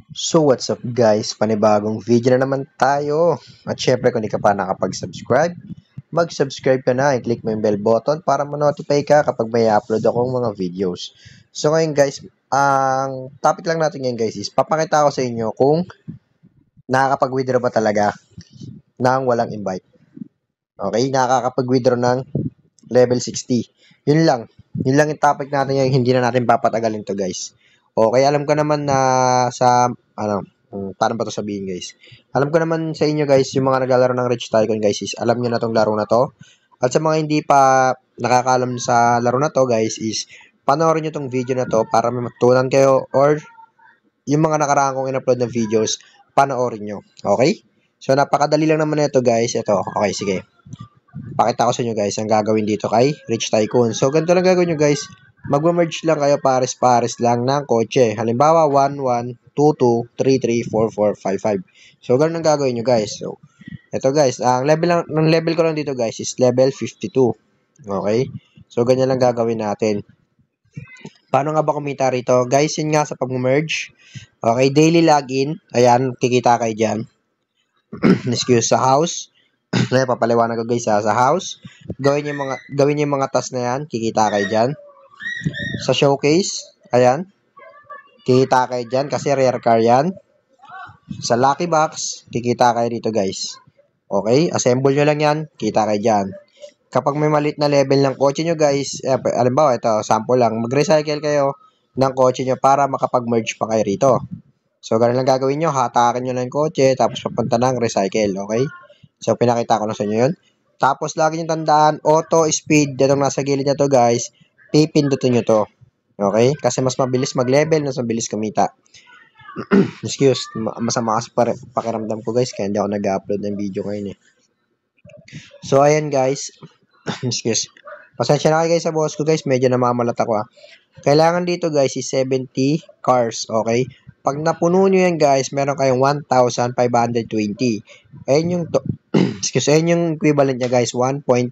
So what's up guys, panibagong video na naman tayo. At syempre kung di ka pa nakapag-subscribe, mag-subscribe ka na, i-click mo yung bell button para ma-notify ka kapag may upload akong mga videos. So ngayon guys, ang topic lang natin ngayon guys is papakita ko sa inyo kung nakakapag-withdraw ba talaga ng walang invite. Okay, nakakapag-withdraw ng level 60. Yun lang. Yun lang yung topic natin ngayon, hindi na natin papatagalin to guys. Okay, alam ko naman na sa paano ba to sabihin guys? Alam ko naman sa inyo guys, yung mga naglalaro ng Rich Tycoon guys is alam niyo na tong laro na to. At sa mga hindi pa nakakaalam sa laro na to guys is panoorin niyo tong video na to para may matutunan kayo or yung mga nakaraan kong in-upload na videos, panoorin nyo. Okay? So napakadali lang naman ito guys. Ito, okay sige. Pakita ko sa inyo guys ang gagawin dito kay Rich Tycoon. So ganito lang gagawin nyo guys. Mag-merge lang kayo pares-pares lang ng kotse. Halimbawa 1, 1, 2, 2, 3, 3, 4, 4, 5, 5. So ganun ang gagawin nyo guys. So ito guys, ang level ko lang dito guys is level 52. Okay? So ganyan lang gagawin natin. Paano nga ba kumita rito? Guys, yun nga sa pag-merge. Okay, daily login. Ayan, kikita kayo dyan. Excuse, sa house. Ayan, papaliwanag ko guys sa house. Gawin yung mga task na yan. Kikita kayo dyan. Sa showcase. Ayan. Kikita kayo dyan kasi rare car yan. Sa lucky box. Kikita kayo dito guys. Okay, assemble nyo lang yan. Kita kayo dyan. Kapag may malit na level ng kotse nyo guys, alimbawa ito, sample lang, mag-recycle kayo ng kotse nyo para makapag-merge pa kayo rito. So, ganun lang gagawin nyo, hatakin nyo lang yung kotse, tapos papunta ng recycle, okay? So, pinakita ko na sa inyo yun. Tapos, lagi nyo tandaan, auto speed, itong nasa gilid na to guys, pipindutin nyo to. Okay? Kasi mas mabilis mag-level, mas mabilis kumita. Excuse, masama kasi pakiramdam ko guys, kaya hindi ako nag-upload ng video ngayon eh. So, ayan guys, excuse. Pasensya na kayo guys sa boss ko guys. Medyo namamalat ako Kailangan dito guys is 70 cars. Okay? Pag napuno nyo yan guys, meron kayong 1,520. Ayan yung, excuse, ayan yung equivalent niya guys. 1.520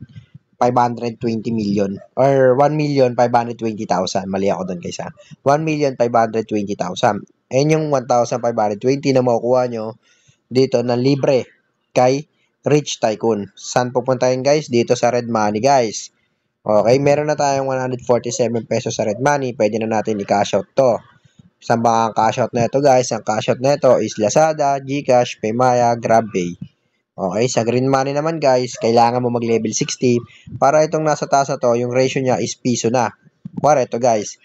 million. Or 1,520,000. Mali ako doon guys 1,520,000. Ayan yung 1,520 na makukuha nyo dito na libre kay Rich Tycoon. Saan pupuntahin guys? Dito sa Red Money guys. Okay, meron na tayong 147 pesos sa Red Money. Pwede na natin i-cash out to. Saan ba ang cash out na ito guys? Ang cash out na ito is Lazada, GCash, Paymaya, GrabPay. Okay, sa Green Money naman guys, kailangan mo mag-level 60 para itong nasa taas na to, yung ratio niya is piso na. Kuwari ito guys,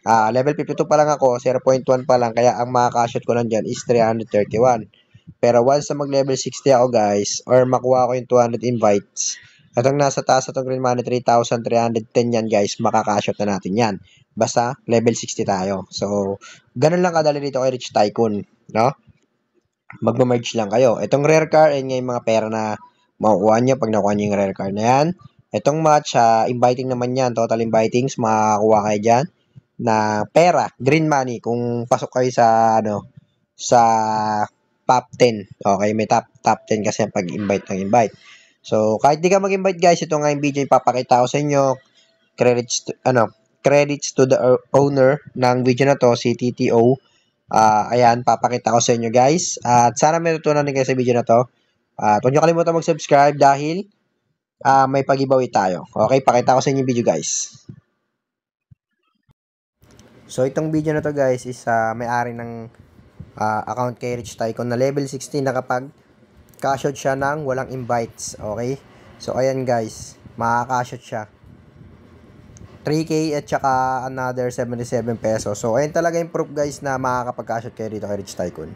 level 52 pa lang ako, 0.1 pa lang, kaya ang mga-cash out ko nandyan is 331. Pero once na mag-level 60 ako guys, or makuha ko yung 200 invites, itong nasa taas itong Green Money, 3,310 yan guys, makaka-cash out na natin yan. Basta, level 60 tayo. So, ganun lang kadali dito kay Rich Tycoon, no? Magma-merge lang kayo. Itong rare car, yun yung mga pera na makukuha nyo pag nakuha nyo yung rare car na yan. Itong match, inviting naman yan, total invitings, makakuha kayo dyan na pera, green money, kung pasok kayo sa, sa top 10. Okay, may top 10 kasi ang pag-invite ng invite. So, kahit di ka mag-invite guys, ito nga yung video ipapakita ko sa inyo. Credits to the owner ng video na to, si TTO. Ayan, papakita ko sa inyo guys. At sana may natutunan din kayo sa video na to. At huwag nyo kalimutan mag-subscribe dahil may pag-giveaway tayo. Okay, pakita ko sa inyo yung video guys. So, itong video na to guys is may-ari ng account kay Rich Tycoon na level 16 na kapag cash out siya ng walang invites. Okay? So, ayan guys. Makaka-cash out siya. 3K at saka another 77 pesos. So, ayan talaga yung proof guys na makakapag-cash out kayo dito kay Rich Tycoon.